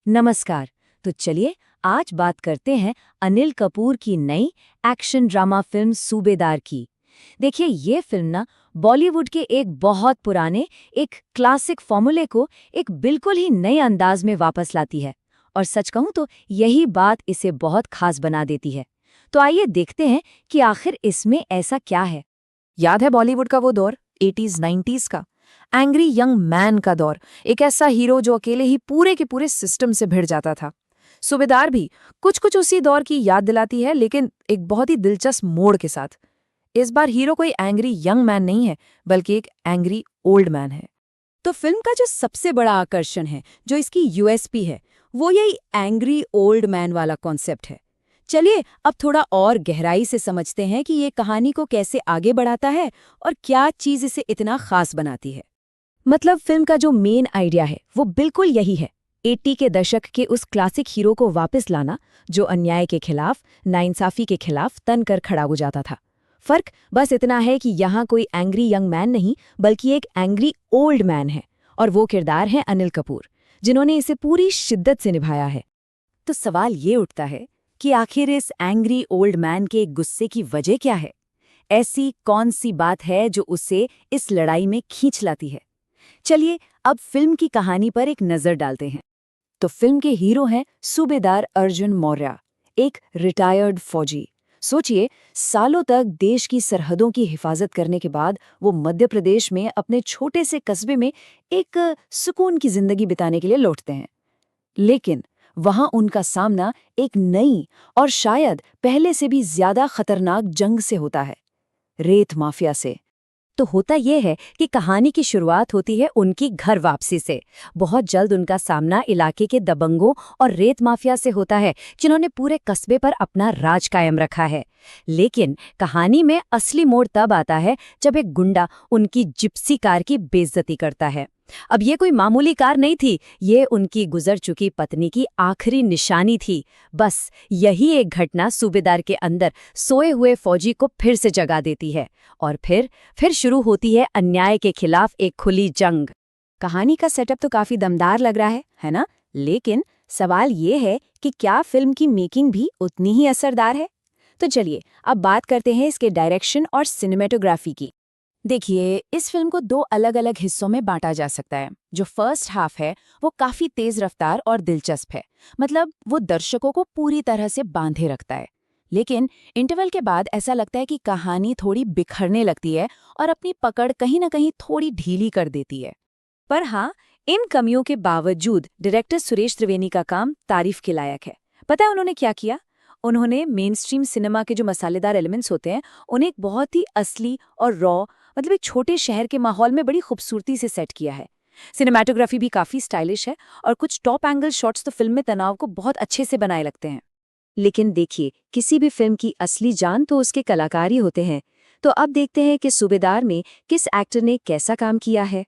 नमस्कार। तो चलिए आज बात करते हैं अनिल कपूर की नई एक्शन ड्रामा फिल्म सूबेदार की। देखिए ये फिल्म ना बॉलीवुड के एक बहुत पुराने एक क्लासिक फॉर्मूले को एक बिल्कुल ही नए अंदाज में वापस लाती है। और सच कहूं तो यही बात इसे बहुत खास बना देती है। तो आइए देखते हैं कि आखिर इसमें ऐसा क्या है। याद है बॉलीवुड का वो दौर 80s 90s का एंग्री यंग मैन का दौर। एक ऐसा हीरो जो अकेले ही पूरे के पूरे सिस्टम से भिड़ जाता था। सूबेदार भी कुछ कुछ उसी दौर की याद दिलाती है, लेकिन एक बहुत ही दिलचस्प मोड़ के साथ। इस बार हीरो कोई एंग्री यंग मैन नहीं है, बल्कि एक एंग्री ओल्ड मैन है। तो फिल्म का जो सबसे बड़ा आकर्षण है, जो इसकी यूएसपी है, वो यही एंग्री ओल्ड मैन वाला कॉन्सेप्ट है। चलिए अब थोड़ा और गहराई से समझते हैं कि ये कहानी को कैसे आगे बढ़ाता है और क्या चीज़ इसे इतना खास बनाती है। मतलब फिल्म का जो मेन आइडिया है वो बिल्कुल यही है, 80 के दशक के उस क्लासिक हीरो को वापस लाना जो अन्याय के खिलाफ, नाइंसाफी के खिलाफ तन कर खड़ा हो जाता था। फर्क बस इतना है कि यहाँ कोई एंग्री यंग मैन नहीं, बल्कि एक एंग्री ओल्ड मैन है, और वो किरदार है अनिल कपूर, जिन्होंने इसे पूरी शिद्दत से निभाया है। तो सवाल ये उठता है कि आखिर इस एंग्री ओल्ड मैन के गुस्से की वजह क्या है? ऐसी कौन सी बात है जो उसे इस लड़ाई में खींच लाती है? चलिए अब फिल्म की कहानी पर एक नजर डालते हैं। तो फिल्म के हीरो हैं सूबेदार अर्जुन मौर्य, एक रिटायर्ड फौजी। सोचिए, सालों तक देश की सरहदों की हिफाजत करने के बाद वो मध्य प्रदेश में अपने छोटे से कस्बे में एक सुकून की जिंदगी बिताने के लिए लौटते हैं। लेकिन वहां उनका सामना एक नई और शायद पहले से भी ज्यादा खतरनाक जंग से होता है, रेत माफिया से। तो होता यह है कि कहानी की शुरुआत होती है उनकी घर वापसी से। बहुत जल्द उनका सामना इलाके के दबंगों और रेत माफिया से होता है, जिन्होंने पूरे कस्बे पर अपना राज कायम रखा है। लेकिन कहानी में असली मोड़ तब आता है जब एक गुंडा उनकी जिप्सी कार की बेइज्जती करता है। अब ये कोई मामूली कार नहीं थी, ये उनकी गुजर चुकी पत्नी की आखिरी निशानी थी। बस यही एक घटना सूबेदार के अंदर सोए हुए फौजी को फिर से जगा देती है, और फिर शुरू होती है अन्याय के खिलाफ एक खुली जंग। कहानी का सेटअप तो काफी दमदार लग रहा है ना? लेकिन सवाल ये है कि क्या फिल्म की मेकिंग भी उतनी ही असरदार है? तो चलिए अब बात करते हैं इसके डायरेक्शन और सिनेमेटोग्राफी की। देखिए, इस फिल्म को दो अलग अलग हिस्सों में बांटा जा सकता है। जो फर्स्ट हाफ है वो काफी तेज रफ्तार और दिलचस्प है, मतलब वो दर्शकों को पूरी तरह से बांधे रखता है। लेकिन इंटरवल के बाद ऐसा लगता है कि कहानी थोड़ी बिखरने लगती है और अपनी पकड़ कहीं ना कहीं थोड़ी ढीली कर देती है। पर हाँ, इन कमियों के बावजूद डायरेक्टर सुरेश त्रिवेदी का काम तारीफ के लायक है। पता है उन्होंने क्या किया? उन्होंने मेन स्ट्रीम सिनेमा के जो मसालेदार एलिमेंट्स होते हैं उन्हें एक बहुत ही असली और रॉ, मतलब एक छोटे शहर के माहौल में बड़ी खूबसूरती से सेट किया है। सिनेमैटोग्राफी भी काफी स्टाइलिश है और कुछ टॉप एंगल शॉट्स तो फिल्म में तनाव को बहुत अच्छे से बनाए लगते हैं। लेकिन देखिए, किसी भी फिल्म की असली जान तो उसके कलाकार ही होते हैं। तो अब देखते हैं कि सूबेदार में किस एक्टर ने कैसा काम किया है।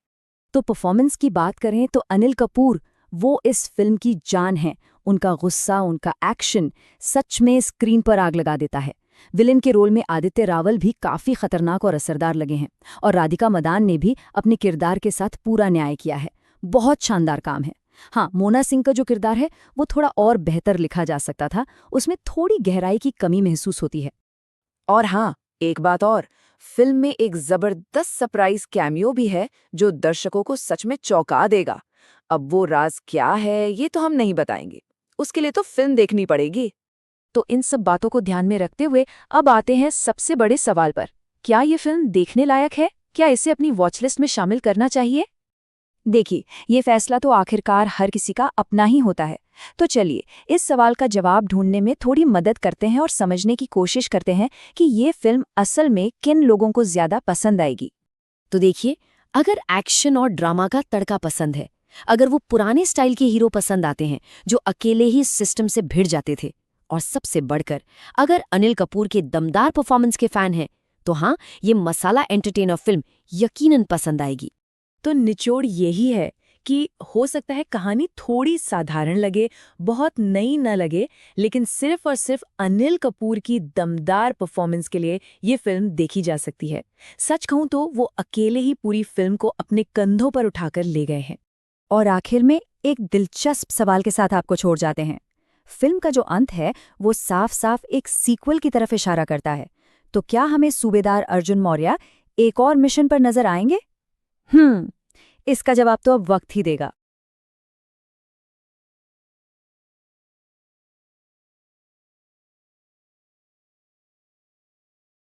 तो परफॉर्मेंस की बात करें तो अनिल कपूर वो इस फिल्म की जान है। उनका गुस्सा, उनका एक्शन सच में स्क्रीन पर आग लगा देता है। विलेन के रोल में आदित्य रावल भी काफी खतरनाक और असरदार लगे हैं, और राधिका मदान ने भी अपने किरदार के साथ पूरा न्याय किया है। बहुत शानदार काम है। हाँ, मोना सिंह का जो किरदार है वो थोड़ा और बेहतर लिखा जा सकता था, उसमें थोड़ी गहराई की कमी महसूस होती है। और हाँ, एक बात और, फिल्म में एक जबरदस्त सरप्राइज कैमियो भी है जो दर्शकों को सच में चौंका देगा। अब वो राज क्या है ये तो हम नहीं बताएंगे, उसके लिए तो फिल्म देखनी पड़ेगी। तो इन सब बातों को ध्यान में रखते हुए अब आते हैं सबसे बड़े सवाल पर। क्या ये फिल्म देखने लायक है? क्या इसे अपनी वॉचलिस्ट में शामिल करना चाहिए? देखिए, ये फैसला तो आखिरकार हर किसी का अपना ही होता है। तो चलिए इस सवाल का जवाब ढूंढने में थोड़ी मदद करते हैं और समझने की कोशिश करते हैं कि ये फिल्म असल में किन लोगों को ज्यादा पसंद आएगी। तो देखिए, अगर एक्शन और ड्रामा का तड़का पसंद है, अगर वो पुराने स्टाइल के हीरो पसंद आते हैं जो अकेले ही सिस्टम से भिड़ जाते थे, और सबसे बढ़कर अगर अनिल कपूर के दमदार परफॉर्मेंस के फैन हैं, तो हाँ, ये मसाला एंटरटेनर फिल्म यकीनन पसंद आएगी। तो निचोड़ यही है कि हो सकता है कहानी थोड़ी साधारण लगे, बहुत नई न लगे, लेकिन सिर्फ और सिर्फ अनिल कपूर की दमदार परफॉर्मेंस के लिए ये फिल्म देखी जा सकती है। सच कहूं तो वो अकेले ही पूरी फिल्म को अपने कंधों पर उठाकर ले गए हैं। और आखिर में एक दिलचस्प सवाल के साथ आपको छोड़ जाते हैं। फिल्म का जो अंत है वो साफ साफ एक सीक्वल की तरफ इशारा करता है। तो क्या हमें सूबेदार अर्जुन मौर्य एक और मिशन पर नजर आएंगे? इसका जवाब तो अब वक्त ही देगा।